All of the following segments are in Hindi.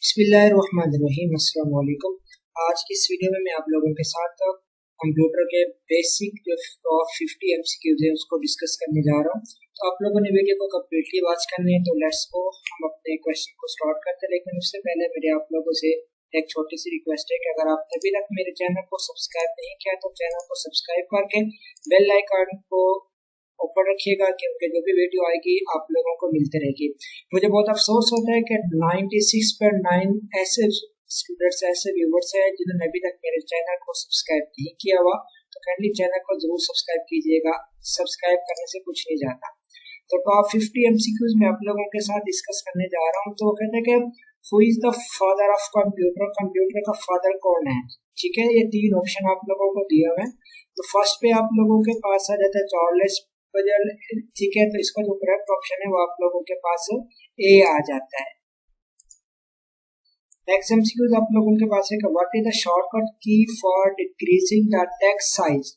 बिस्मिल्लाहिर्रहमानिर्रहीम। अस्सलाम वालेकुम। आज की इस वीडियो में मैं आप लोगों के साथ कंप्यूटर के बेसिक जो 50 एमसीक्यूज है उसको डिस्कस करने जा रहा हूँ। तो आप लोगों ने वीडियो को कम्प्लीटली वॉच करनी है, तो लेट्स गो हम अपने क्वेश्चन को स्टार्ट करते हैं। लेकिन उससे पहले मेरे आप लोगों से एक छोटी सी रिक्वेस्ट है कि अगर आप अभी तक मेरे चैनल को सब्सक्राइब नहीं किया तो चैनल को सब्सक्राइब करके बेल आइकन को ऊपर रखिएगा, क्योंकि जो भी वीडियो आएगी आप लोगों को मिलते रहेगी। मुझे बहुत अफसोस होता है कि 96.9 ऐसे स्टूडेंट्स, ऐसे व्यूवर्स हैं जिन्होंने अभी तक मेरे चैनल को सब्सक्राइब नहीं किया हुआ। तो काइंडली चैनल को जरूर सब्सक्राइब कीजिएगा, सब्सक्राइब करने से कुछ नहीं जाता। तो टॉप 50 एमसीक्यूज मैं आप लोगों के साथ डिस्कस करने जा रहा हूँ। तो कहते हैं कि who is the father of computer, computer का फादर कौन है। ठीक है, ये तीन ऑप्शन आप लोगों को दिया हुआ है। तो फर्स्ट पे आप लोगों के पास आ जाता है चार्ल्स बजल। ठीक है, तो इसका जो करेक्ट ऑप्शन है वो आप लोगों के पास ए आ जाता है। नेक्स्ट एमसीक्यू आप लोगों के पास है कि what is the shortcut key for decreasing the text size.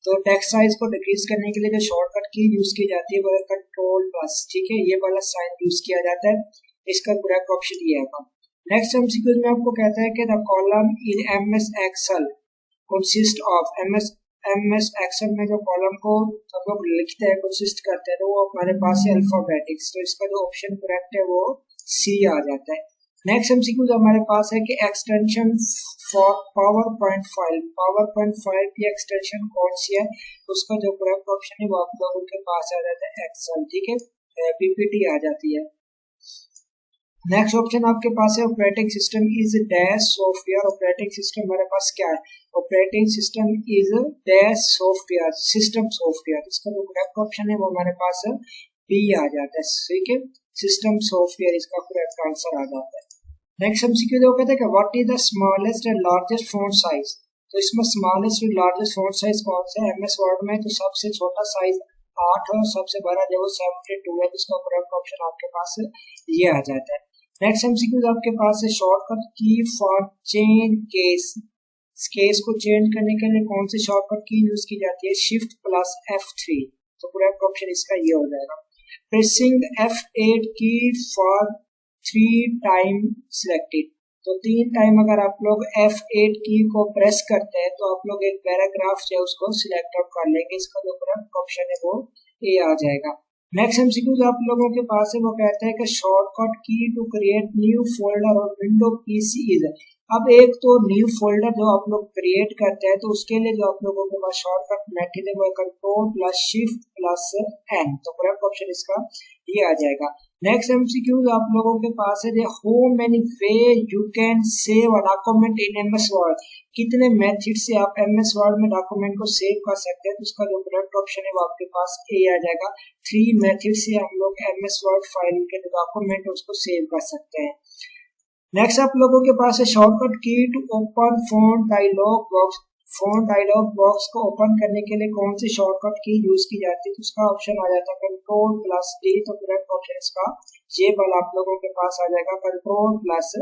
तो टेक्स्ट साइज को डिक्रीज करने के लिए जो शॉर्टकट की यूज की जाती है वो है कंट्रोल प्लस। ठीक है, ये वाला साइन यूज किया जाता है। इसका करेक्ट ऑप्शन ये है। नेक्स्ट एमसीक्यू में आपको कहता है कि the column in MS Excel consist of MS Excel में जो कॉलम को हम लोग लिखते हैं, कंसिस्ट करते हैं, तो वो हमारे पास है अल्फाबेटिक्स। तो इसका जो ऑप्शन करेक्ट है वो सी आ जाता है। नेक्स्ट एमसीक्यू हमारे पास है कि extension for power point file की एक्सटेंशन कौन सी है। उसका जो करेक्ट ऑप्शन है वो आप लोगों के पास आ जाता है एक्सेल। ठीक है, पीपीटी आ जाती है। नेक्स्ट ऑप्शन आपके पास है operating system is dash software. Operating system हमारे पास क्या है, operating system is dash software, system software. इसका जो करेक्ट ऑप्शन है वो हमारे पास बी आ जाता है। ठीक है, सिस्टम सॉफ्टवेयर इसका करेक्ट आंसर आ जाता है। नेक्स्ट एमसीक्यू जो कहते हैं कि what is the smallest and largest font size. तो इसमें smallest and largest font size कौन सा है। एमएस वर्ड में तो सबसे छोटा साइज 8 और सबसे बड़ा जो 72 है। इसका करेक्ट ऑप्शन आपके पास ये आ जाता है। नेक्स्ट एमसीक्यू आपके पास है shortcut key for change case को चेंज करने के लिए कौन सी शॉर्टकट की यूज की जाती है। Shift plus F3। तो करेक्ट ऑप्शन इसका ये हो जाएगा। प्रेसिंग F8 की फॉर 3 टाइम सिलेक्टेड। तो 3 टाइम अगर आप लोग F8 की को प्रेस करते हैं तो आप लोग एक पैराग्राफ जो है उसको सिलेक्ट आउट कर लेंगे। इसका जो करेक्ट ऑप्शन है वो ए आ जाएगा। नेक्स्ट एमसीक्यू जो आप लोगों के पास है वो कहता है कि shortcut key to create new folder और विंडो पीसी इज। अब एक तो न्यू फोल्डर जो आप लोग क्रिएट करते हैं तो उसके लिए जो आप लोगों के पास शॉर्टकट मेथड है वो control plus shift plus N. तो करेक्ट ऑप्शन इसका ये आ जाएगा। नेक्स्ट एमसीक्यू आप लोगों के पास है how many way you can save a document in MS word. कितने मेथड से आप एमएस वर्ड में डॉक्यूमेंट को सेव कर सकते हैं। तो इसका जो करेक्ट ऑप्शन है वो आपके पास ए आ जाएगा। 3 मेथड से हम लोग एमएस वर्ड फाइल के जो डॉक्यूमेंट है उसको सेव कर सकते हैं। नेक्स्ट आप लोगों के पास है shortcut key to open font dialog box. Font dialog box को ओपन करने के लिए कौन सी शॉर्टकट की यूज की जाती है। तो उसका ऑप्शन आ जाता है कंट्रोल प्लस डी। तो करेक्ट ऑप्शन इसका ये वाला आप लोगों के पास आ जाएगा कंट्रोल प्लस।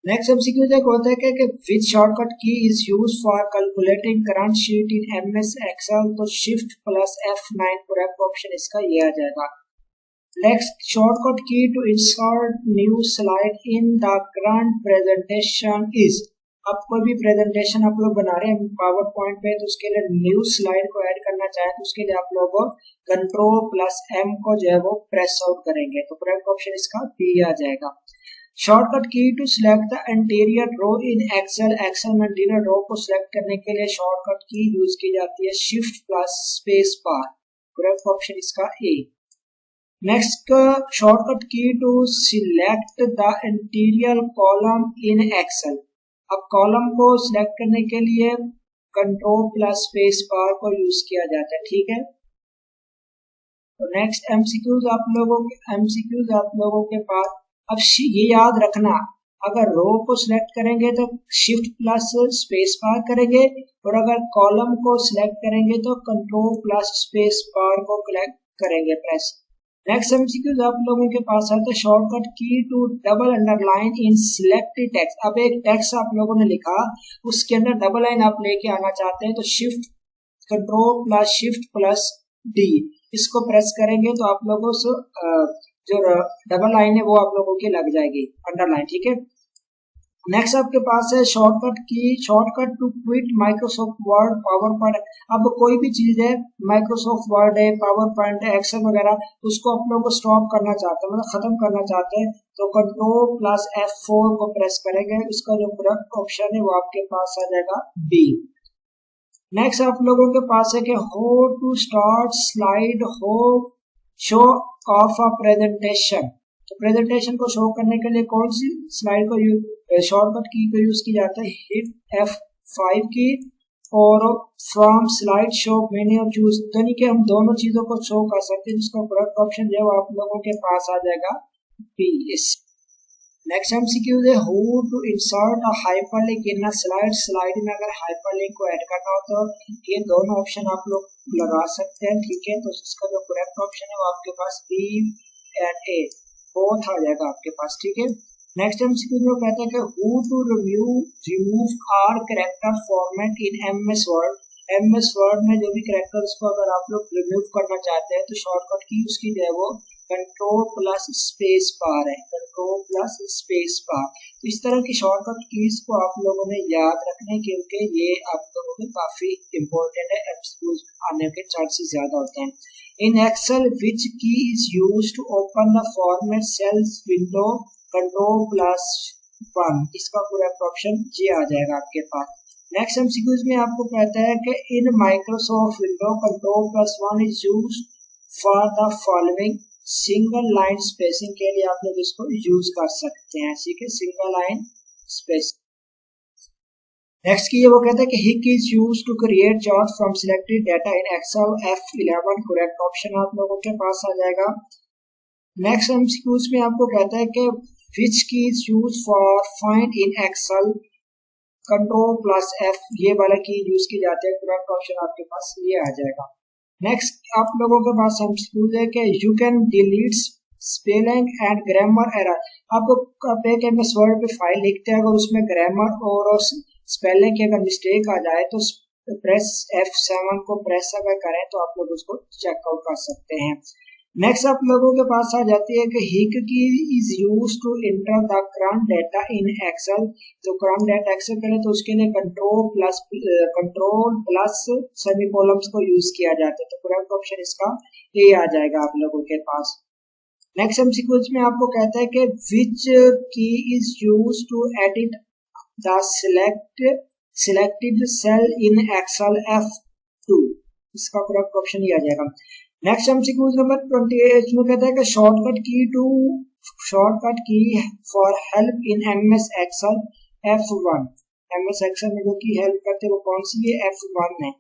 नेक्स्ट एमसीक्यू होता है कि which shortcut key is use for calculating current sheet in MS Excel. तो shift plus F9 correct option इसका ये आ जाएगा। Next shortcut key to insert new slide in the current presentation is. अब कोई भी प्रेजेंटेशन आप लोग बना रहे हैं पावर पॉइंट पे तो उसके लिए न्यू स्लाइड को ऐड करना चाहें तो उसके लिए आप लोग कंट्रोल प्लस M को जो है वो प्रेस आउट करेंगे। तो करेक्ट ऑप्शन इसका बी आ जाएगा। Shortcut key to select the interior row in Excel. Excel में इंटीरियर रो को सिलेक्ट करने के लिए शॉर्टकट की यूज की जाती है shift plus space bar. Correct option इसका A. Next shortcut key to select the interior column in Excel. अब कॉलम को सिलेक्ट करने के लिए कंट्रोल प्लस स्पेस बार को यूज किया जाता है। ठीक है, तो नेक्स्ट एमसीक्यूज आप लोगों के पास अब ये याद रखना, अगर रो को सिलेक्ट करेंगे तो शिफ्ट प्लस स्पेस बार करेंगे और अगर कॉलम को सिलेक्ट करेंगे तो कंट्रोल प्लस स्पेस बार को क्लिक करेंगे प्रेस। नेक्स्ट एमसीक्यू आप लोगों के पास आता है shortcut key to double underline in selected text. अब एक टेक्स्ट आप लोगों ने लिखा उसके अंदर डबल लाइन आप लेके आना चाहते हैं तो shift control plus shift plus D इसको प्रेस करेंगे तो आप लोगों से जो डबल लाइन है वो आप लोगों की लग जाएगी अंडरलाइन। ठीक है, नेक्स्ट आपके पास है shortcut key, shortcut to quit Microsoft Word, PowerPoint. अब कोई भी चीज है, माइक्रोसॉफ्ट वर्ड है, पावर पॉइंट है, एक्सेल वगैरह, उसको आप लोग को स्टॉप करना चाहते हैं, मतलब खत्म करना चाहते हैं, तो कंट्रोल प्लस F4 को प्रेस करेंगे, उसका जो करेक्ट ऑप्शन है वो आपके पास आ जाएगा बी। नेक्स्ट आप लोगों के पास है कि हाउ टू स्टार्ट स्लाइड, हो शो ऑफ अ प्रेजेंटेशन। तो प्रेजेंटेशन को शो करने के लिए कौन सी स्लाइड को शॉर्टकट की को यूज की जाता है, हिट F5 की, और from slide show menu choose, यानी कि हम दोनों चीजों को शो कर सकते हैं, जिसका करेक्ट ऑप्शन जो है आप लोगों के पास आ जाएगा बी। नेक्स्ट MCQ है how to insert a hyperlink in a slide, slide में अगर हाइपरलिंक को ऐड करना हो तो ये दोनों ऑप्शन आप लोग लगा सकते हैं, ठीक है। तो इसका जो करेक्ट ऑप्शन है वो आपके पास बी एंड ए बोथ आ जाएगा आपके पास, ठीक है। नेक्स्ट MCQ में कहते हैं कि how to remove our character format in MS Word. MS Word में जो भी कैरेक्टर उसको अगर आप लोग रिमूव करना चाहते हैं तो शॉर्टकट की उसकी जो है वो कंट्रोल प्लस स्पेस बार है, कंट्रोल प्लस स्पेस बार। तो इस तरह की शॉर्टकट कीज को आप लोगों ने याद रखने, क्योंकि ये आप लोगों के काफी इंपॉर्टेंट है, एमसीक्यूज आने के चांसेस ज्यादा होते हैं। इन Excel which key is used to open the format cells window, control plus 1, इसका पूरा ऑप्शन ये आ जाएगा आपके पास। नेक्स्ट एमसीक्यूज में आपको कहता है कि in Microsoft window control plus 1 is used for the following, single line spacing के लिए आप लोग इसको यूज कर सकते हैं, ठीक है, सिंगल लाइन स्पेस। नेक्स्ट की वो कहता है कि which is used to create chart from selected data in Excel F11, correct option आप लोगों के पास आ जाएगा। नेक्स्ट एमसीक्यूज में आपको कहता है कि which key is used for find in Excel, control plus F ये वाला की यूज की जाती है, करेक्ट ऑप्शन आपके पास ये आ जाएगा। नेक्स्ट आप लोगों के पास एमसीक्यूज है कि you can delete spelling and grammar error. आप एक MS वर्ड पे फाइल लिखते हैं, अगर उसमें ग्रामर और स्पेलिंग की अगर मिस्टेक आ जाए तो प्रेस F7 को प्रेस अगर करें तो आप लोग उसको चेकआउट कर सकते हैं। नेक्स्ट आप लोगों के पास आ जाती है कि which key is use to enter the current data in Excel. तो करंट डाटा एक्सेल करें तो उसके लिए कंट्रोल प्लस सेमीकोलन्स को यूज किया जाता है, तो करेक्ट ऑप्शन इसका ए आ जाएगा आप लोगों के पास। नेक्स्ट एमसीक्यूज में आपको कहता है कि which key is use to edit the selected cell in Excel F2, इसका करेक्ट ऑप्शन ये आ जाएगा। नेक्स्ट एमसीक्यूज नंबर 28 में कहता है कि shortcut key for help in MS Excel F1, MS Excel में जो की हेल्प करते हैं वो कौन सी है, F1 है।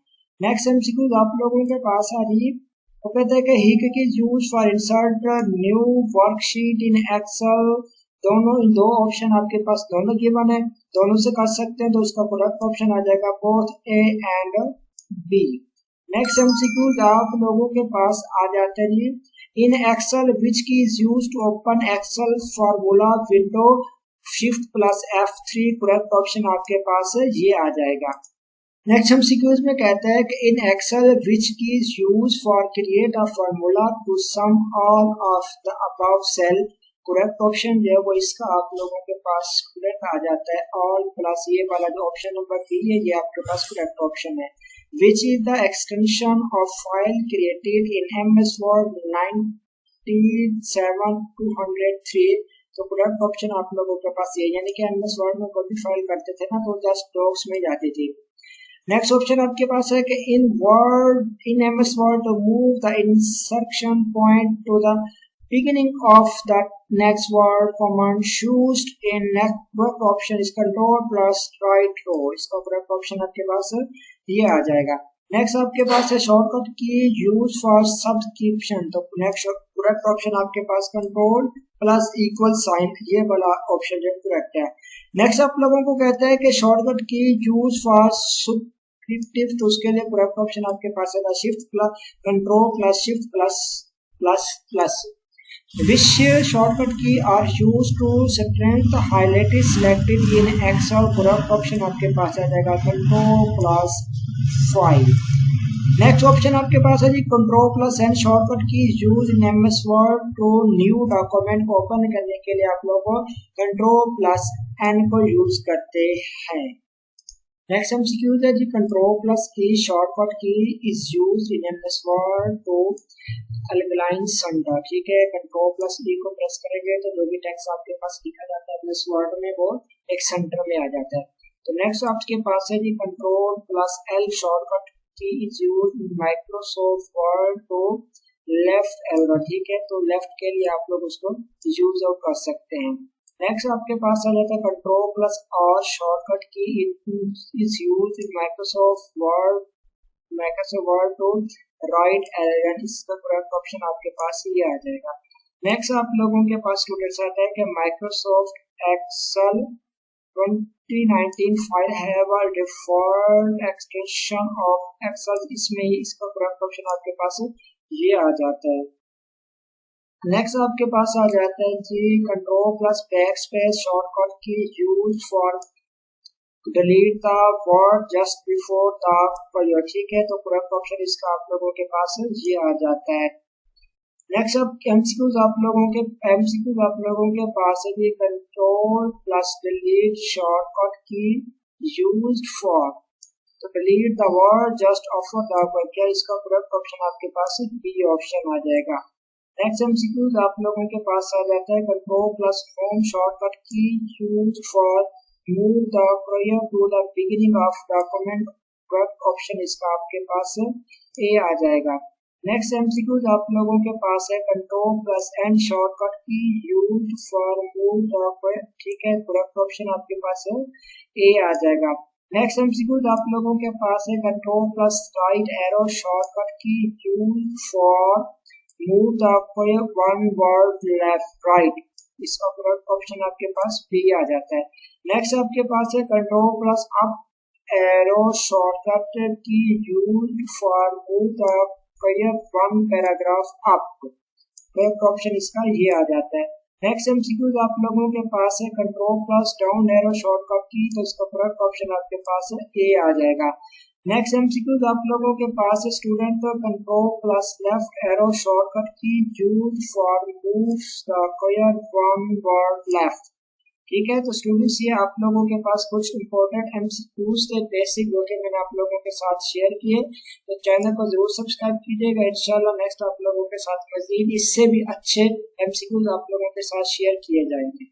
नेक्स्ट एमसीक्यूज आप लोगों के पास आ रही है, वो कहता है कि which key use for insert new worksheet in Excel. दोनों दो ऑप्शन आपके पास दोनों गिवन है, दोनों से कर सकते हैं, तो उसका करेक्ट ऑप्शन आ जाएगा both A and B। Next MCQ आप लोगों के पास आ जाते हैं, इन Excel which key is use to open Excel formula window, shift plus F3, correct option आपके पास है ये आ जाएगा। नेक्स्ट एमसीक्यूज में कहता है कि इन Excel which key is use for create a formula to sum all of the above cell, correct option जो है वो इसका आप लोगों के पास करेक्ट आ जाता है ऑल प्लस ये वाला जो ऑप्शन नंबर 3 है ये आपके पास करेक्ट ऑप्शन है। Which is the extension of file created in MS Word 97-203, तो करेक्ट ऑप्शन आप लोगों के पास ये, यानी कि MS Word में कोई भी फाइल करते थे ना तो जस्ट डॉक्स में जाती थी। नेक्स्ट ऑप्शन आपके पास है कि इन MS Word to move the insertion point to the beginning of the next word command used in next option इस कंट्रोल प्लस राइट रो, इसका करेक्ट ऑप्शन आपके पास है ये आ जाएगा। नेक्स्ट आपके पास है shortcut key use for subscription, तो नेक्स्ट करेक्ट ऑप्शन आपके पास कंट्रोल प्लस इक्वल साइन ये वाला ऑप्शन जो करेक्ट है। नेक्स्ट आप लोगों को कहता है कि शॉर्टकट की यूज फॉर सब्सक्रिप्टिव, तो उसके लिए करेक्ट ऑप्शन आपके पास है shift plus control plus shift plus plus plus. Which shortcut key are used to strength highlighted selected in Excel, correct option आपके पास आ जाएगा कंट्रोल प्लस 5। नेक्स्ट ऑप्शन आपके पास है जी control plus N, shortcut key use in MS Word to new document को ओपन करने के लिए आप लोगों को कंट्रोल प्लस एन को यूज करते हैं। नेक्स्ट एमसीक्यू है जी, control plus E shortcut key is used in MS Word to align centre. ठीक है, कंट्रोल प्लस ई को प्रेस करेंगे तो जो भी टेक्स्ट आपके पास लिखा जाता है एमएस वर्ड में वो एक सेंटर में आ जाता है। तो नेक्स्ट आपके पास है जी, control plus L shortcut key is used in Microsoft Word to left align. ठीक है, तो लेफ्ट के लिए आप लोग उसको यूज और कर सकते हैं। नेक्स्ट आपके पास आ जाता है कंट्रोल प्लस और shortcut key is used in Microsoft Word to right align. इसका करेक्ट ऑप्शन आपके पास ये आ जाएगा। नेक्स्ट आप लोगों के पास स्टूडेंट्स आता है कि Microsoft Excel 2019 file have a default extension of Excel. इसमें इसका करेक्ट ऑप्शन आपके पास ये आ जाता है। नेक्स्ट आपके पास आ जाता है जी, control plus backspace shortcut key use for delete the word just before the period. ठीक है, तो करेक्ट ऑप्शन इसका आप लोगों के पास ये आ जाता है। नेक्स्ट अब एमसीक्यूज आप लोगों के पास है जी, control plus delete shortcut key use for तो delete the word just after the period. क्या इसका करेक्ट ऑप्शन आपके पास बी ऑप्शन आ जाएगा। नेक्स्ट एमसीक्यूज आप लोगों के पास आ जाता है, control plus home shortcut key use for move the cursor to the beginning of document. Correct option इसका आपके पास ए आ जाएगा। नेक्स्ट एमसीक्यूज आप लोगों के पास है, control plus N shortcut key use for move the. ठीक है, करेक्ट ऑप्शन आपके पास ए आ जाएगा। नेक्स्ट एमसीक्यूज आप लोगों के पास है, control plus right arrow shortcut key use for move the one word left right. इसका करेक्ट ऑप्शन आपके पास बी आ जाता है। नेक्स्ट आपके पास है, control plus up arrow shortcut key use for move the one paragraph up. Correct option इसका ये आ जाता है। नेक्स्ट एमसीक्यूज आप लोगों के पास है, control plus down arrow shortcut की, तो इसका करेक्ट ऑप्शन आपके पास ए आ जाएगा। नेक्स्ट एमसीक्यूज आप लोगों के पास है, स्टूडेंट का control plus left arrow shortcut key use for move the career one word left. ठीक है, तो स्टूडेंट्स ये आप लोगों के पास कुछ इंपॉर्टेंट एमसीक्यूज थे बेसिक जो कि मैंने आप लोगों के साथ शेयर किए। तो चैनल को जरूर सब्सक्राइब कीजिएगा। इंशाल्लाह नेक्स्ट आप लोगों के साथ मजीद इससे भी अच्छे एमसीक्यूज आप लोगों के साथ शेयर किए जाएंगे।